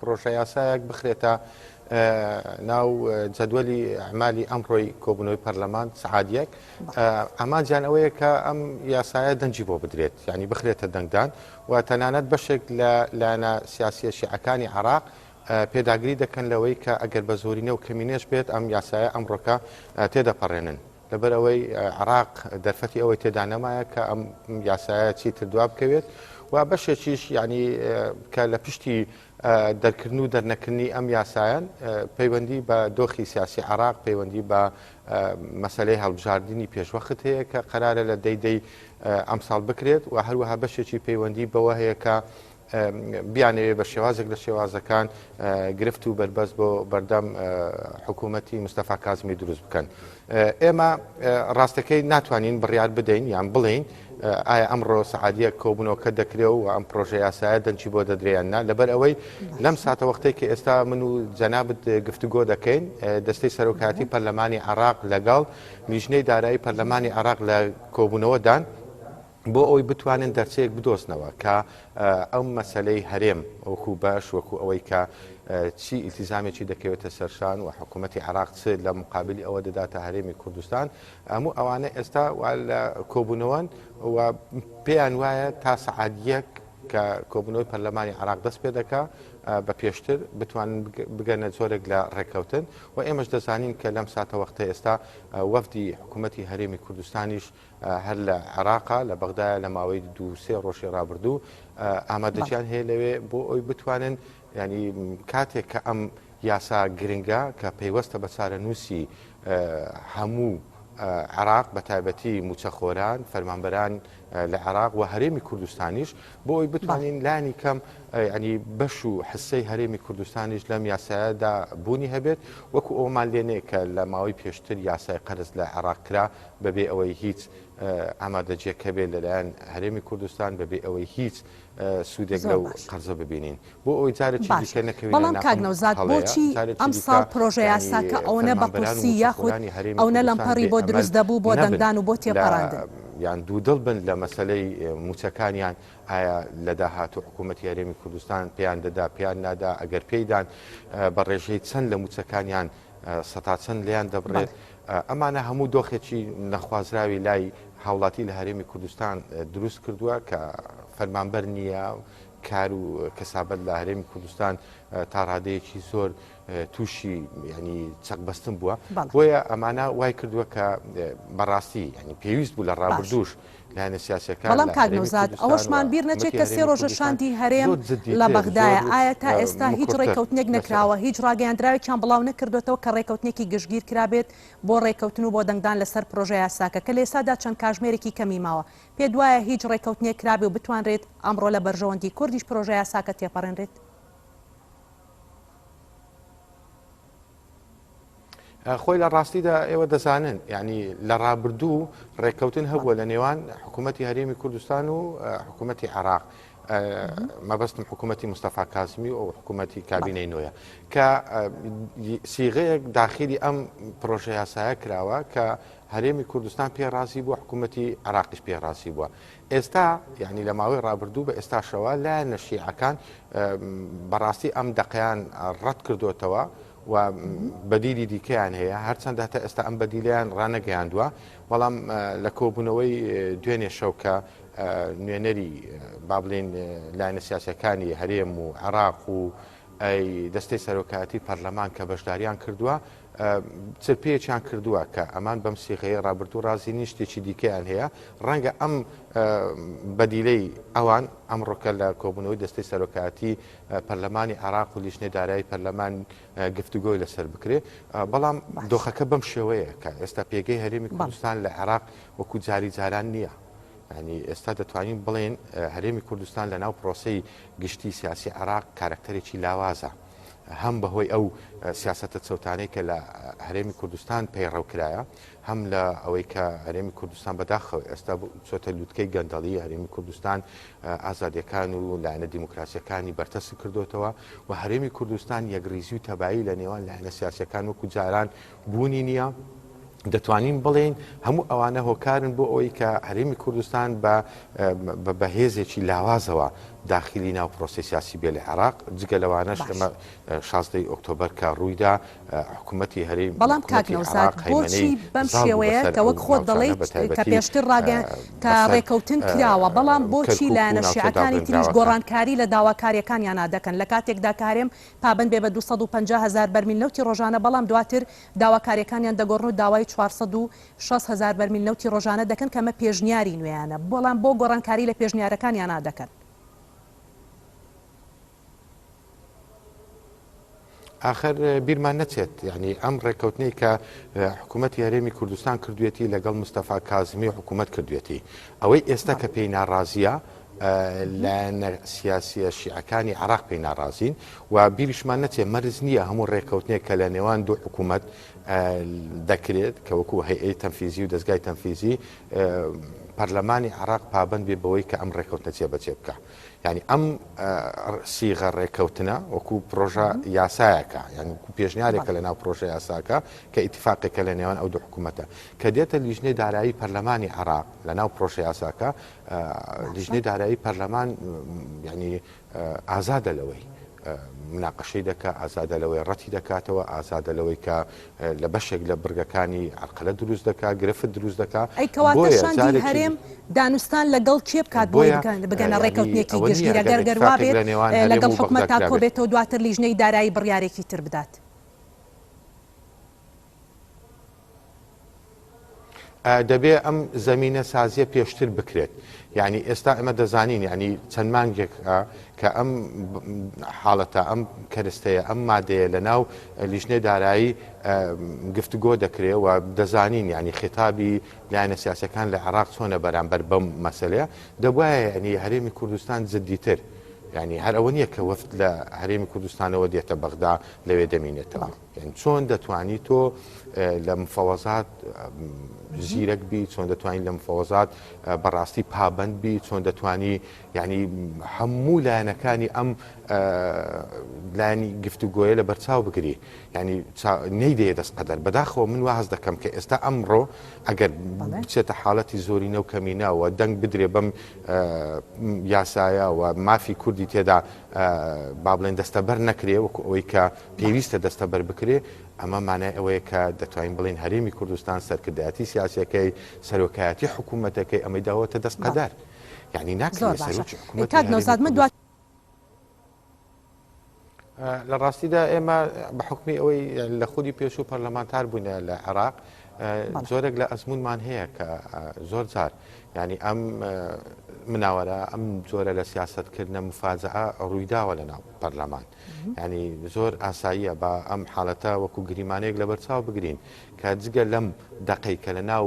پرۆژە یاسایەک بخرێتە ناو جەدوەلی ئەعمالی ئەمڕۆی کۆبوونەوەی پەرلەمان سەعادیەک ئامانجیان ئەوەیە کە ئەم یاسایە دەنجی بۆ بدرێت یعنی بخرێتە دەنگدان و تەنانەت بەشێک لە لایەنە سیاسیە شیعەکانی عێراق پێداگری دەکەن لەوەی کە ئەگەر بە زۆرینە و کەمینێش بێت ئەم یاسایە ئەمڕۆکە تێدەپەڕێنن لەبەر ئەوەی عێراق دەرفەتی ئەوەی تێدا نەمایە کە ئەم یاسایە چیتر دوا بکەوێت و بەشێکیش ینی کە لە پشتی دەرکردن و دەرنەکردنی ئەم یاسایەن پەیوەندی بە دۆخی سیاسی عێراق پەیوەندی بە مەسەلەی هەڵبژاردننی پێشوەخت هەیە کە قەرارە لە دەیدەی ئەمساڵ بکرێت و هەروەها بەشێکی پەیوەندی بەوە هەیە کە بیانەوێ بە شێوازێک لە شێوازەکان گرفت و بربەست بۆ بەردەم حکوومەتی مستەفا کازمی دروست بکەن. ئێمە ڕاستەکەی ناتوانین بڕیار بدەین یان بڵین ئایا ئەمڕۆ سەعادیە کۆبوونەوەکە دەکرێت و ئەم پرۆژە یاسایە دەنجی بۆ دەدرێننا لەبەر ئەوەی لەم ساتە وەختەی کە ئێستا من و جەنابەت گفتوگۆ دەکەین دەستەی سەرۆکاتی پەرلەمانی عێراق لەگەڵ لیژنەی دارایی پەرلەمانی عێراق لە کۆبوونەوەدان بۆ ئەوەی بتوانن دەرچەیەک بدۆستنەوە کە ئەم مەسلەی هەرێم وەکو باش وەکو ئەوەی کە چی ئیلتیزامێکی دەکەوێتە سەرشان و حکوومەتی عێراق چ لە مقابلی ئەوە دەداتە هەرێمی کوردستان هەموو ئەوانە ئێستا لە کۆبوونەوەن و پێیان وایە تا سەعادیەک کە کۆبوونەوەی پەرلەمانی عێراق دەست پێ دەکا بە پێشتر بتوانن بگەنە زۆرێک لە ڕێکەوتن و ئێمەش دەزانین کە لەم ساتە وەختە ئێستا وەفدی حکوومەتی هەرێمی کوردستانیش هەر لە عێراقا لە بەغدایە لە ماوەی 2-3 ڕۆژی ڕابردوو ئامادەجیان هەیە لەوێ بۆ ئەوی بتوانن ینی کاتێک کە ئەم یاسا گرنگە کە پەیوەستە بە چارەنووسی هەموو عێراق بە تایبەتی موچەخۆران فەرمانبەران لە عێراق و هەرێمی کوردستانیش بۆ ئەوی بتوانین لانی کەم ینی بەش و حسەی هەرێمی کوردستانیش لەم یاسایەدا بوونی هەبێت وەکو ئەومان لێنێ کە لە ماوەی پێشتر یاسای قەرز لە عێراق کرا بەبێ ئەوەی هیچ ئامادەجیەکە بێت لەلایەن هەرێمی کوردستان بەبێ ئەوەی هیچ سوودێک لەو قەرزە ببینین بۆ ئەوی جارێکی دیکە نەکەوێت بەڵام کاکنەوزاد بۆچی ئەم ساڵ پرۆژە یاساکە ئەوەنە بە قورسی یاخود ئەوەنە لەمپەڕی بۆ دروست دەبوو بۆ دەنگدان و بۆ تێپەڕاندن یان دوودڵ بن لە مەسلەی موچەکانیان ئایا لە داهاتوو حکوومەتی هەرێمی کوردستان پێیان دەدا پێیان نادا ئەگەر پێیدان بە ڕێژەی چەند لە موچەکانیان سەتا چەند لیان دەبڕێت ئەمانە هەموو دۆخێکی نەخوازراوی لای هاوڵاتی لە هەرێمی کوردستان دروست کردووە کە فەرمانبەر نییە کار و کەسابەت لە هەرێمی کوردستان تا ڕادەیەکی زۆر تووشی ینی چەقبەستن بووە بۆیە ئەمانە وای کردووە کە بەڕاستی ینی پێویست بوو لە ڕابردوش لایەنە سیاسەکان بەڵام کاکنەوزاد ئەوەشمان بیر نەچێت کە 3 ڕۆژە شاندی هەرێم لە بەغدایە ئایا تا ئێستا هیچ ڕێکەوتنێک نەکراوە هیچ ڕاگەیاندراوێکیان بڵاو نەکردوێتەوە کە ڕێکەوتنێکی گشتگیر کرابێت بۆ ڕێکەوتن و بۆ دەنگدان لەسەر پرۆژە یاساکە کە لە ئێستادا چەند کاژمێرێکی کەمی ماوە پێ دوایە هیچ ڕێکەوتنێک کرابێ و بتوانرێت ئەمڕۆ لە بەرژەوەندی کوردیش پرۆژە یاساکە تێپەڕێنرێت خۆی لە ڕاستیدا ئێوە دەزانن ینی لە ڕابردوو ڕێککەوتن هەبووە لە نێوان حکوومەتی هەرێمی کوردستان و حکوومەتی عێراق مەبەستم حکوومەتی مستەفا کازمی و حکوومەتی کابینەی نوێیە کە سیغەیەک داخلی ئەم پرۆژە یاسایە کراوە کە هەرێمی کوردستان پێڕازی بووە حکوومەتی عێراقیش پێڕازی بووە ئێستا یعنی لە ماوەی ڕابردوو بە ئێستاشەوە لایەنە شیعەکان بەڕاستی ئەم دەقەیان ڕەت کردوتەوە و بەدیلی دیکەیان هەیە هەرچەندە هەتا ئێستا ئەم بەدیلیان ڕانەگەیاندووە بەڵام لە کۆبوونەوەی دوێنێ شەو کە نوێنەری با بڵێن لایەنە سیاسەکانی هەرێم و عێراق و دەستەی سەرۆکایەتی پەرلەمان کە بەشداریان کردووە چرپەیەکیان کردووە کە ئەمان بەم سیغەیە ڕابردوو ڕازی نی شتێکی دیکەیان هەیە ڕەنگە ئەم بەدیلەی ئەوان ئەمڕۆکە لە کۆبوونەوەی دەستەی سەرۆکایەتی پەرلەمانی عێراق و لیژنەی دارایی پەرلەمان گفتوگۆی لەسەر بکرێت بەڵام دۆخەکە بەم شێوەیە کە ئێستا پێگەی هەرێمی کوردستان لە عێراق وەکو جاری جاران نییە ینی ئێستا دەتوانین بڵێن هەرێمی کوردستان لە ناو پرۆسەی گشتی سیاسی عێراق کارکتەرێکی لاوازە هەم بەهۆی ئەو سیاسەتە چەوتانەی کە لە هەرێمی کوردستان پەیڕەوکرایە هەم لە ئەوەی کە هەرێمی کوردستان بەداخەوە ئێستا چۆتە لووتکەی گەندەڵی هەرێمی کوردستان ئازادیەکان و لایەنە دیموکراسیەکانی بەرتەست کردوتەوە و هەرێمی کوردستان یەکریزی و تەبایی لە نێوان لایەنە سیاسیەکان وەکو جاران بوونی نییە دەتوانین بڵێن هەموو ئەوانە هۆکارن بۆ ئەوەی کە هەرێمی کوردستان بە بەهێزێکی لاوازەوە داخلی ناو پرۆسی سیاسی بێ لە عێراق جگە لەوانەش ئەمە 16 ئۆکتۆبەر کە ڕوویدا حکوومەتی هەرێمی بەڵام کاکنەوزاد بۆچی بەم شێوەیە کە وەک خۆت دەڵێیت کە پێشتر ڕاگەن کە ڕێکەوتن کراوە بەڵام بۆچی لایەنە شیعەکانی تریش گۆڕانکاری لە داواکاریەکانیان دەکەن لە کاتێکدا کارێم پابند بێ بە 250,000 بەرمیل نەوتی ڕۆژانە بەڵام دواتر داواکاریەکانیان دەگۆڕن و داوای 460,000 بەرمیل نەوتی ڕۆژانە دەکەن کەمە پێشنیاری نوێیانە بەڵام بۆ گۆڕانکاری لە پێشنیارەکانیان دەکەن. آخر بیرمان نەچێت یعنی ئەم ڕێکەوتنەی کە حکوومەتی هەرێمی کوردستان کردوێتی لەگەڵ مستەفا کازمی و حکوومەت کردوێتی ئەوەی ئێستا کە پێی ناڕازیە لایەنە سیاسیە شیعەکانی عێراق پێی ناڕازین و بیریشمان نەچێت مەرز نییە هەموو ڕێکەوتنێک کە لە نێوان دوو حکوومەت دەکرێت کە وەکو هەیئەی تەنفیزی و دەستگای تەنفیزی پەرلەمانی عێراق پابند بێ بەوەی کە ئەم ڕێکەوتنە جێبەجێ بکە. یعنی ئەم سیغە ڕێکەوتنە وەکو پرۆژە یاسایەکە یعنی پێشنیارێکە لە ناو پرۆژە یاساکە کە ئیتیفاقێکە لە نێوان ئەو دوو حکوومەتە کە دێتە لیژنەی دارایی پەرلەمانی عێراق لە ناو پرۆژە یاساکە لیژنەی دارایی پەرلەمان ینی ئازادە لەوەی مناقەشەی دەکات ئازادە لەوەی ڕەتی دەکاتەوە ئازادە لەوەی کە لە بەشێک لە برگەکانی عەرقەلە دروست دەکات گرفت دروست دەکات ئەی کەواتە شاندی هەرێم دانوستان لەگەڵ چێ بکات بۆی بگەنە ڕێکەوتنێکی گشتگیرە گەرگەروا بێت لەگەڵ حکوومەتتا کۆبێتەوە دواتر لیژنەی دارایی بڕیارێکی تر بدات. دەبێ ئەم زەمینە سازیە پێشتر بکرێت یعنی ئێستا ئەمە دەزانین ینی چەند مانگێک کە ئەم حاڵەتە ئەم کەرستەیە ئەم مادەیە لە ناو لیژنەی دارایی گفتگۆ دەکرێت و دەزانین ینی خێتابی لایەنە سیاسەکان لە عێراق چۆنە بەرامبەر بەم مەسەلەیە دەبوایە ینی هەرێمی کوردستان جددیتر ینی هەر ئەوە نییە کە وەفد لە هەرێمی کوردستانەوە دێتە بەغدا لەوێ دەمینێتەوە یعنی چۆن دەتوانی تۆ لە مفەوەزات زیرەک بی چۆن دەتوانین لە مفەوەزات بەڕاستی پابند بی چۆن دەتوانی ینی هەموو لایەنەکانی ئەم لایەنی گفتوگۆیە لە بەرچاو بگری ینی نەیدەیە دەستقەدەر بەداخەوە من واز دەکەم کە ئێستا ئەمڕۆ ئەگەر بچێتە حاڵەتی زۆرینە و کەمینەوە دەنگ بدرێ بەم یاسایە و مافی کوردی تێدا با بڵێن دەستەبەر نەکرێ وەکو ئەوەی کە پێویستە دەستەبەر بکرێ ئەمە مانای ئەوەیە کە دەتوانین بڵین هەرێمی کوردستان سەرکردایەتی سیاسیەکەی سەرۆکایەتی حکوومەتەکەی ئەمەی داوەتە دەستقەدەر یعنی ناکرێت سەرۆکی حکوومەت لە ڕاستیدا ئێمە بە حکمی ئەوەی لە خودی پێش و پەرلەمانتار بووینە لە عێراق زۆرێک لە ئەزمونمان هەیە کە زۆر جار ینی ئەم مناوەرە ئەم جۆرە لە سیاستکردنە مفاجعە ڕوویداوە لە ناو پەرلەمان ینی زۆر ئاساییە بە ئەم حاڵەتە وەکو گریمانەیەک لە بەرچاو بگرین کە جگە لەم دەقەی کە لە ناو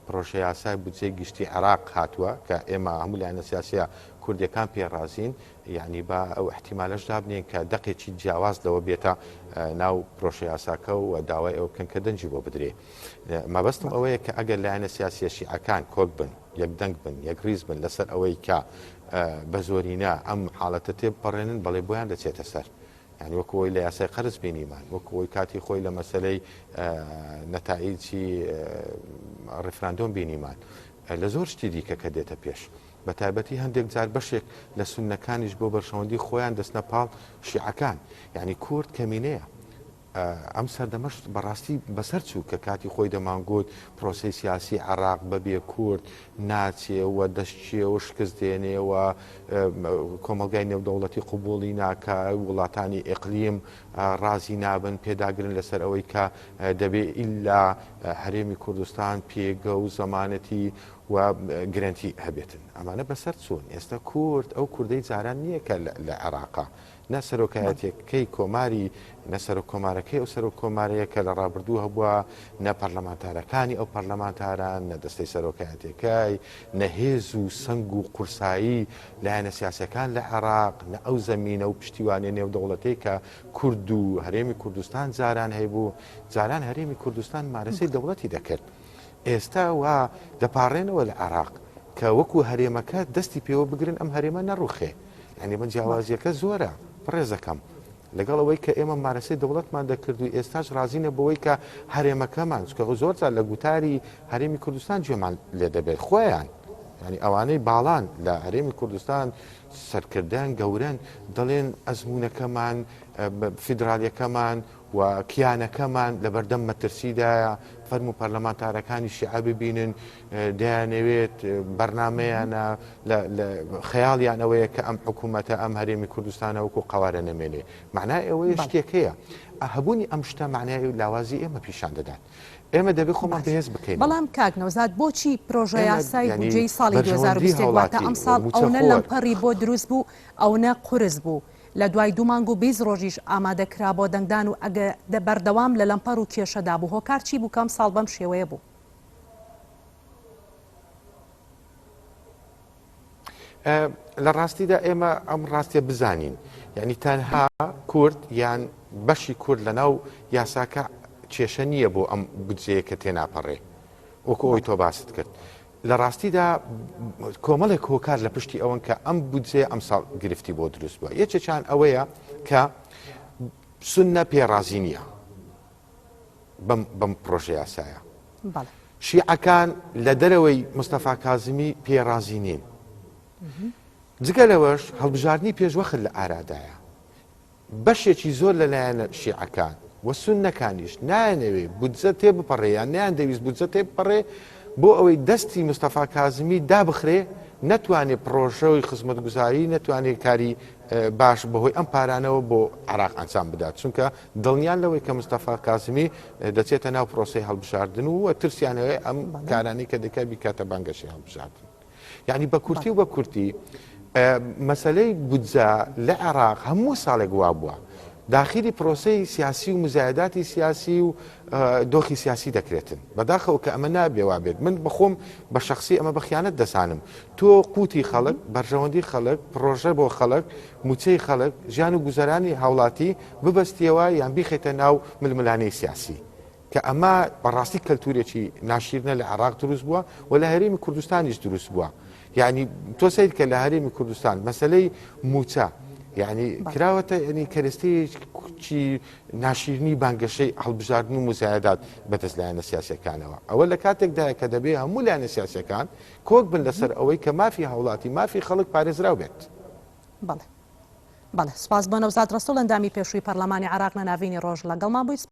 پرۆژە یاسای بودجەی گشتی عێراق هاتووە کە ئێمە هەموو لایەنە سیاسیە کوردیەکان پێڕازین یعنی بە ئەو احتیمالەش دابنین کە دەقێکی جیاواز لەوە بێتە ناو پرۆژە یاساکە و داوای ئەو بکەن کە دەنجی بۆ بدرێ مەبەستم ئەوەیە کە ئەگەر لایەنە سیاسیە شیعەکان کۆک بن یەک دەنگ بن یەک ریز بن لەسەر ئەوەی کە بە زۆرینە ئەم حاڵەتە تێبپەڕێنن بەڵێ بۆیان دەچێتە سەر یعنی وەکەوەی لە یاسای قەرز بینیمان وەکەوەی کاتی خۆی لە مەسلەی نەتائیجی ڕفراندۆم بینیمان لە زۆر شتی دیکە کە دێتە پێش بە تایبەتی هەندێک جار بەشێک لە سونەکانیش بۆ بەرشەوەندی خۆیان دەستنە پاڵ شیعەکان یعنی کورد کەمینەیە ئەم سەردەمەش بەڕاستی بەسەر چوو کە کاتی خۆی دەمانگوت پرۆسی سیاسی عێراق بەبێ کورد ناچێەوە دەستچێەوە شکست دێنێەوە کۆمەلگای نێودەوڵەتی قوبوڵی ناکە وڵاتانی ئیقلیم ڕازی نابن پێداگرن لەسەر ئەوەی کە دەبێ ئیلا هەرێمی کوردستان پێگە و زەمانەتی و گرنتی هەبێتن ئەمانە بەسەر چوون ئێستا کورد ئەو کوردەی جاران نییە کە لە عێراقا نە سەرۆکایەتەکەی کۆماری نەسەر و کۆمارەکەی ئەو سەر و کۆمارەیە کە لە ڕابردوو هەبووە نە پەرلەمانتارەکانی ئەو پەرلەمانتاران نە دەستەی سەرۆکایەتەکەی نەهێز و سنگ و قورسایی لایەنە سیاسەکان لە عێراق نە ئەو زەمینە و پشتیوانێ نێودەوڵەتەی کە کورد و هەرێمی کوردستان جاران هەیبوو جاران هەرێمی کوردستان مارەسەی دەوڵەتی دەکرد ئێستا وا دەپاڕێنەوە لە عێراق کە وەکو هەرێمەکە دەستی پێوە بگرن ئەم هەرێمە نەڕوخێ یعنی من جیاوازیەکە زۆرە پڕێزەکەم لەگەڵ ئەوەی کە ئێمە مارەسەی دەوڵەتمان دەکرد و ئێستاش رازینە بەوەی کە هەرێمەکەمان کە زۆر لە گوتاری هەرێمی کوردستان گوێمان لێ دەبێت خۆیان ینی ئەوانەی باڵان لە هەرێمی کوردستان سەرکردیان گەورن دەڵێن ئەزمونونەکەمان فیدراالیەکەمان و کیانەکەمان لە بەردەم مەترسیدایە فەرمو پەرلەمانتارەکانی شیعە ببینن دەیانەوێت بەرنمەیانە لە خەیاڵیانەوەیە کە ئەم حکوومەتە ئەم هەرێمی کوردستانە وەکو قەوارە نەمێنێ معنای ئەوەیە شتێکەیە هەبوونی ئەم شتە معنای لاوازی ئێمە پیشان دەدات ئێمە دەبێت خۆمان بەهێز بکەین بەڵام کاک نەوزاد بۆچی پرۆژە یاسای بودجەی ساڵی 2020 واتە ئەم ساڵ ئەوە لەمپەڕی بۆ دروست بوو ئەوە قورس بوو لە دوای 2 مانگ و 20 ڕۆژیش ئامادەکرا بۆ دەنگدان و ئەگە بەردەوام لە لەمپەر و کێشەدا بوو هۆکار چی بوو کەم ساڵ بەم شێوەیە بوو لە ڕاستیدا ئێمە ئەم ڕاستیە بزانین یعنی تەنها کورد یان بەشی کورد لەناو یاساکە کێشە نییە بۆ ئەم بودجەیە کە تێناپەڕێ وەکو ئەوی تۆ باست کرد لە ڕاستیدا کۆمەڵێک هۆکار لە پشتی ئەوەن کە ئەم بودجێ ئەم ساڵ گرفتی بۆ دروست بووە یەکێکیان ئەوەیە کە سونە پێڕازی نییە بەم پرۆژە یاسایە شیعەکان لە دەرەوەی مستەفا کازمی پێڕازی نین جگە لەوەش هەڵبژاردننی پێشوەخت لە ئارادایە بەشێکی زۆر لەلایەنە شیعەکان وە سونەکانیش نایەنەوێ بودجە تێ بپەڕێیان نیان دەویست بودجە تێ بپەڕێ بۆ ئەوەی دەستی مستەفا کازمی دابخرێ نەتوانێت پرۆژەوەی خزمەتگوزاری نەتوانێت کاری باش بەهۆی ئەم پارانەوە بۆ عراق ئەنجام بدات چونکە دڵنیان لەوەی کە مستەفا کازمی دەچێتە ناو پرۆسی هەڵبژاردن و ترسیانەوەی ئەم کارانی کە دەکات بیکاتە بانگەشی هەڵبژاردن یعنی بە کورتی و بە کورتی مەسلەی بودجە لە عێراق هەموو ساڵێک وا بووە داخلی پرۆسی سیاسی و مزایداتی سیاسی و دۆخی سیاسی دەکرێتن بەداخەوە کە ئەمە نابێوا بێت من بخۆم بە شخصی ئەمە بەخیانەت دەسانم تۆ قوتی خەڵک بەرژەوەندی خەڵک پرۆژە بۆ خەڵک موچەی خەڵک ژیان و گوزەرانی هاوڵاتی ببەستیەوە یان بیخێتە ناو ململانەی سیاسی کە ئەمە بەڕاستی کەلتورێکی ناشیرنە لە عێراق دروست بووە و لە هەرێمی کوردستانیش دروست بووە یعنی تۆ سەیر کە لە هەرێمی کوردستان مەسلەی موچە یعنی کراوەتە ینی کەرستەیەکی ناشیرنی بانگەشەی هەڵبژاردن و مزایدات بەدەست لایەنە سیاسەکانەوە ئەوە لە کاتێکدایە کە دەبێ هەموو لایەنە سیاسەکان کۆک بن لەسەر ئەوەی کە مافی هەوڵاتی مافی خەڵک پارێزراو بێت بەڵێ سپاس بۆ نەوزاد ڕەسوڵ ئەندامی پێشووی پەرلەمانی عێراق لە ناوینی ڕۆژ لەگەڵمان بوویت